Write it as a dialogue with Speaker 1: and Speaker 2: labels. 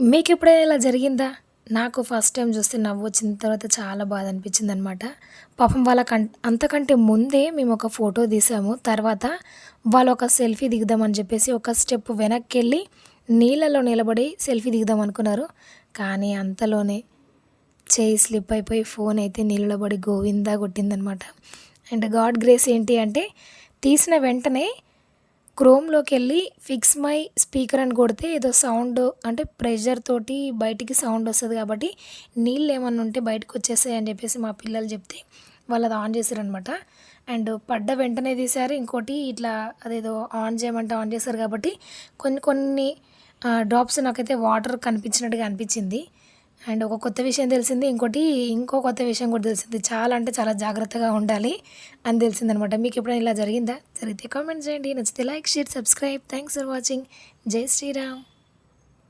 Speaker 1: మీకెప్పుడైనా ఇలా జరిగిందా? నాకు ఫస్ట్ టైమ్ చూస్తే నవ్వొచ్చిన తర్వాత చాలా బాధ అనిపించిందనమాట. పాపం అంతకంటే ముందే మేమొక ఫోటో తీసాము. తర్వాత వాళ్ళొక సెల్ఫీ దిగుదామని చెప్పేసి ఒక స్టెప్ వెనక్కెళ్ళి నీళ్ళలో నిలబడి సెల్ఫీ దిగుదాం అనుకున్నారు. కానీ అంతలోనే చెయ్యి స్లిప్ అయిపోయి ఫోనయితే నీళ్ళలో పడి గోవిందా కొట్టిందనమాట. అండ్ గాడ్ గ్రేస్ ఏంటి అంటే తీసిన వెంటనే క్రోమ్‌లోకెళ్ళి ఫిక్స్ మై స్పీకర్ అని కొడితే ఏదో సౌండ్ అంటే ప్రెషర్ తోటి బయటికి సౌండ్ వస్తది కాబట్టి నీళ్ళేమన్నా ఉంటే బయటకొచ్చేస్తాయి అని చెప్పేసి మా పిల్లలు చెప్తే వాళ్ళది ఆన్ చేశారనమాట. అండ్ పడ్డ వెంటనే తీశారు. ఇంకోటి ఇట్లా అదేదో ఆన్ చేయమంటే ఆన్ చేశారు కాబట్టి కొన్ని కొన్ని డ్రాప్స్ నాకైతే వాటర్ కనిపించినట్టుగా అనిపించింది. అండ్ ఒక కొత్త విషయం తెలిసింది. ఇంకో కొత్త విషయం కూడా తెలిసింది. చాలా అంటే చాలా జాగ్రత్తగా ఉండాలి అని తెలిసిందనమాట. మీకెప్పుడైనా ఇలా జరిగిందా? జరిగితే కామెంట్ చేయండి. నచ్చితే like, share, subscribe. Thanks for watching. జై శ్రీరామ్.